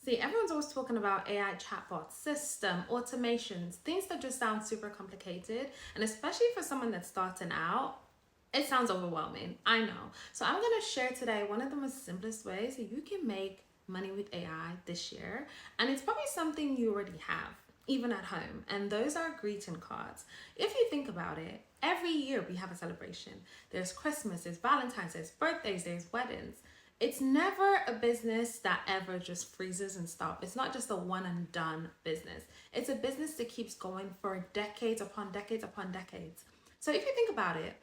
See, everyone's always talking about AI chatbots, system, automations, things that just sound super complicated. And especially for someone that's starting out, it sounds overwhelming. I know. So I'm going to share today one of the most simplest ways that you can make money with AI this year. And it's probably something you already have, even at home. And those are greeting cards. If you think about it, every year we have a celebration. There's Christmas, there's Valentine's, there's birthdays, there's weddings. It's never a business that ever just freezes and stops. It's not just a one and done business. It's a business that keeps going for decades upon decades upon decades. So if you think about it,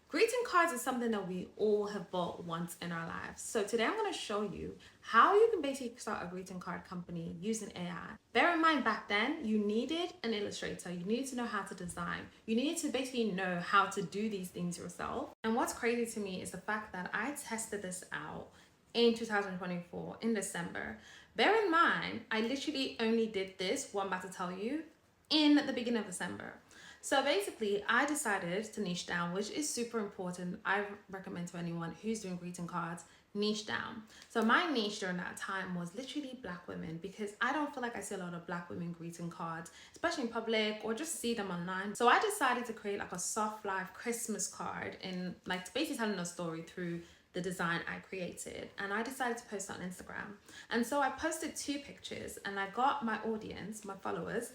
greeting cards is something that we all have bought once in our lives. So today I'm going to show you how you can basically start a greeting card company using AI. Bear in mind, back then you needed an illustrator. You needed to know how to design. You needed to basically know how to do these things yourself. And what's crazy to me is the fact that I tested this out in 2024 in December. Bear in mind, I literally only did this, what I'm about to tell you, in the beginning of December. So basically, I decided to niche down, which is super important. I recommend to anyone who's doing greeting cards, niche down. So my niche during that time was literally Black women, because I don't feel like I see a lot of Black women greeting cards, especially in public or just see them online. So I decided to create like a soft life Christmas card and like basically telling a story through the design I created, and I decided to post on Instagram. And so I posted 2 pictures and I got my audience, my followers,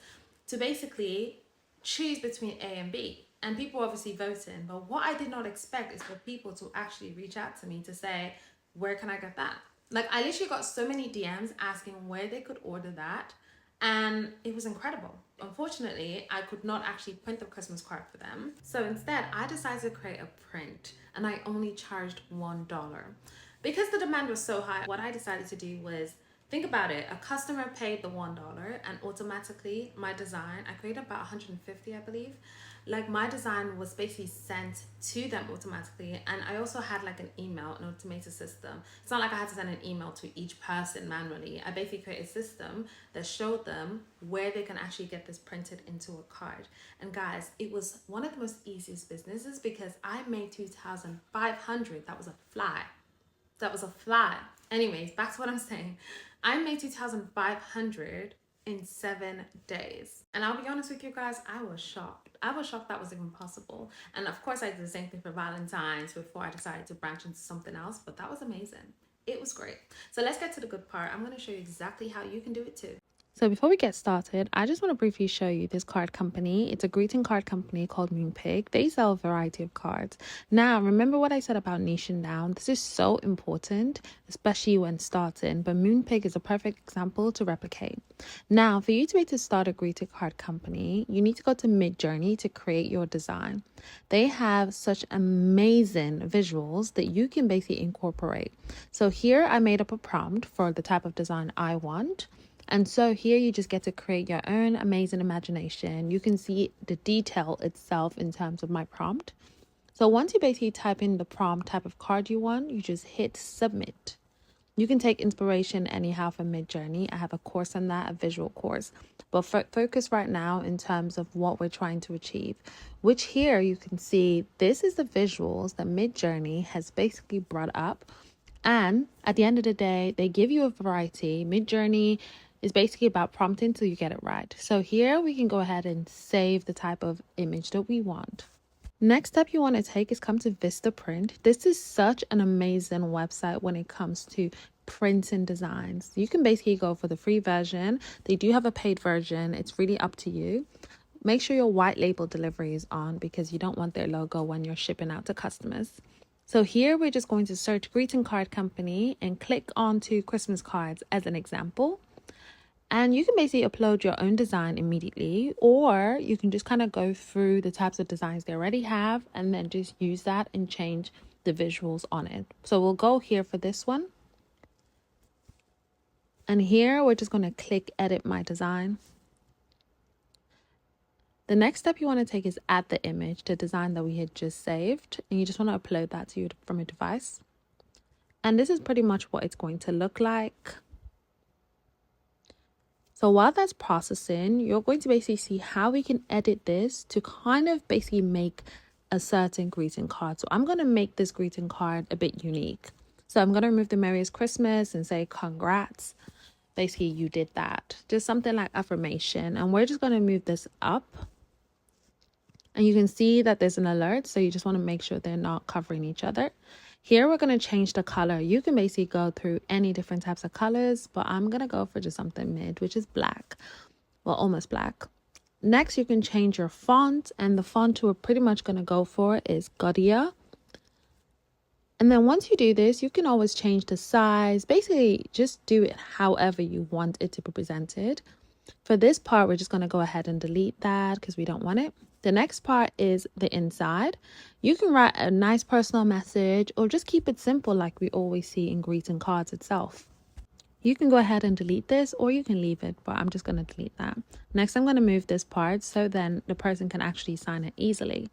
to basically choose between A and B. And people obviously voting, but what I did not expect is for people to actually reach out to me to say, where can I get that? Like, I literally got so many DMs asking where they could order that, and it was incredible. Unfortunately, I could not actually print the Christmas card for them. So instead, I decided to create a print, and I only charged $1. Because the demand was so high, what I decided to do was, think about it, a customer paid the $1 and automatically my design, I created about 150, I believe. Like, my design was basically sent to them automatically, and I also had like an email, an automated system. It's not like I had to send an email to each person manually. I basically created a system that showed them where they can actually get this printed into a card. And guys, it was one of the most easiest businesses because I made 2,500. That was a fly. That was a fly. Anyways, back to what I'm saying. I made 2,500 in 7 days. And I'll be honest with you guys, I was shocked. I was shocked that was even possible. And of course, I did the same thing for Valentine's before I decided to branch into something else, but that was amazing. It was great. So let's get to the good part. I'm going to show you exactly how you can do it too. So before we get started, I just want to briefly show you this card company. It's a greeting card company called Moonpig. They sell a variety of cards. Now, remember what I said about niching down? This is so important, especially when starting, but Moonpig is a perfect example to replicate. Now, for you to be able to start a greeting card company, you need to go to Midjourney to create your design. They have such amazing visuals that you can basically incorporate. So here I made up a prompt for the type of design I want. And so here you just get to create your own amazing imagination. You can see the detail itself in terms of my prompt. So once you basically type in the prompt type of card you want, you just hit submit. You can take inspiration anyhow from Midjourney. I have a course on that, a visual course. But focus right now in terms of what we're trying to achieve, which here you can see this is the visuals that Midjourney has basically brought up. And at the end of the day, they give you a variety. Midjourney is basically about prompting till you get it right. So here we can go ahead and save the type of image that we want. Next step you want to take is come to VistaPrint. This is such an amazing website when it comes to printing designs. You can basically go for the free version. They do have a paid version. It's really up to you. Make sure your white label delivery is on because you don't want their logo when you're shipping out to customers. So here we're just going to search greeting card company and click on to Christmas cards as an example. And you can basically upload your own design immediately, or you can just kind of go through the types of designs they already have and then just use that and change the visuals on it. So we'll go here for this one. And here we're just going to click edit my design. The next step you want to take is add the image, the design that we had just saved, and you just want to upload that to you from your device. And this is pretty much what it's going to look like. So while that's processing, you're going to basically see how we can edit this to kind of basically make a certain greeting card. So I'm going to make this greeting card a bit unique. So I'm going to remove the Merriest Christmas and say congrats. basically you did that. Just something like affirmation. And we're just going to move this up. And you can see that there's an alert. So you just want to make sure they're not covering each other. Here, we're going to change the color. You can basically go through any different types of colors, but I'm going to go for just something mid, which is black. Well, almost black. Next, you can change your font. And the font we're pretty much going to go for is Godia. And then once you do this, you can always change the size. Basically, just do it however you want it to be presented. For this part, we're just going to go ahead and delete that because we don't want it. The next part is the inside. You can write a nice personal message or just keep it simple like we always see in greeting cards itself. You can go ahead and delete this or you can leave it, but I'm just going to delete that. Next, I'm going to move this part so then the person can actually sign it easily.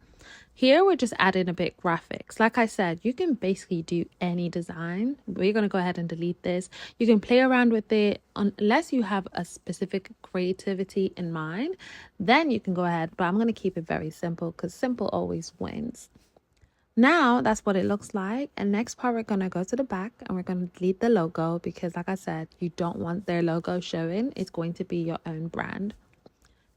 Here, we're just adding a bit graphics. Like I said, you can basically do any design. We're going to go ahead and delete this. You can play around with it unless you have a specific creativity in mind. Then you can go ahead, but I'm going to keep it very simple because simple always wins. Now that's what it looks like. And next part, we're going to go to the back and we're going to delete the logo because like I said, you don't want their logo showing. It's going to be your own brand.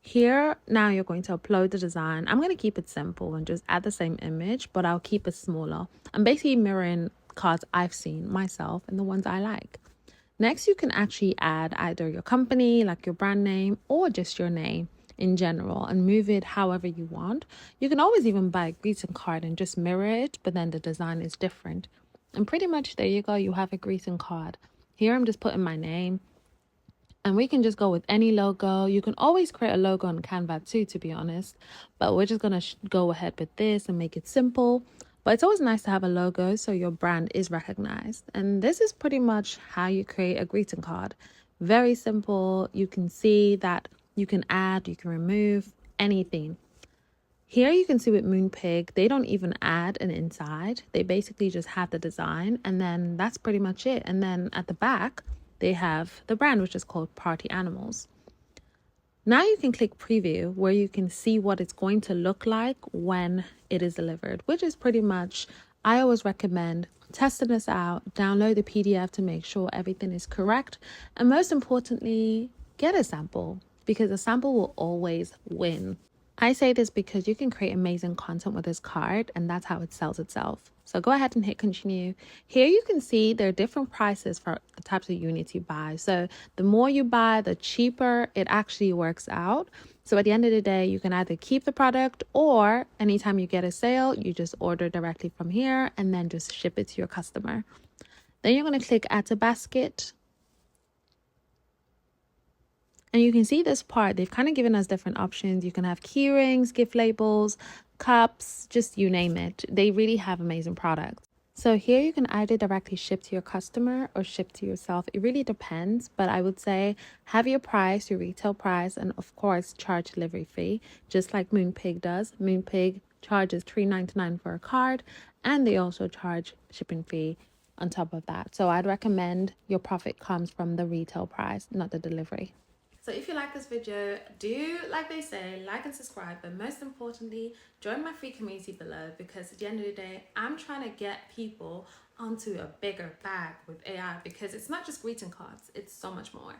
Here, now you're going to upload the design. I'm going to keep it simple and just add the same image, but I'll keep it smaller. I'm basically mirroring cards I've seen myself and the ones I like. Next, you can actually add either your company, like your brand name, or just your name in general and move it however you want. You can always even buy a greeting card and just mirror it, but then the design is different. And pretty much there you go, you have a greeting card. Here I'm just putting my name. And we can just go with any logo. You can always create a logo on Canva too, to be honest. But we're just going to go ahead with this and make it simple. But it's always nice to have a logo so your brand is recognized. And this is pretty much how you create a greeting card. Very simple. You can see that you can add, you can remove anything. Here you can see with Moonpig, they don't even add an inside. They basically just have the design and then that's pretty much it. And then at the back, they have the brand, which is called Party Animals. Now you can click preview where you can see what it's going to look like when it is delivered, which is pretty much, I always recommend testing this out, download the PDF to make sure everything is correct. And most importantly, get a sample because a sample will always win. I say this because you can create amazing content with this card and that's how it sells itself. So go ahead and hit continue. Here you can see there are different prices for the types of units you buy. So the more you buy, the cheaper it actually works out. So at the end of the day, you can either keep the product or anytime you get a sale, you just order directly from here and then just ship it to your customer. Then you're going to click add to basket. And you can see this part, they've kind of given us different options. You can have key rings, gift labels, cups, just you name it. They really have amazing products. So here you can either directly ship to your customer or ship to yourself. It really depends, but I would say have your price, your retail price, and of course charge delivery fee, just like Moonpig does. Moonpig charges $3.99 for a card, and they also charge shipping fee on top of that. So I'd recommend your profit comes from the retail price, not the delivery. So if you like this video, do like they say, like and subscribe, but most importantly, join my free community below because at the end of the day, I'm trying to get people onto a bigger bag with AI because it's not just greeting cards, it's so much more.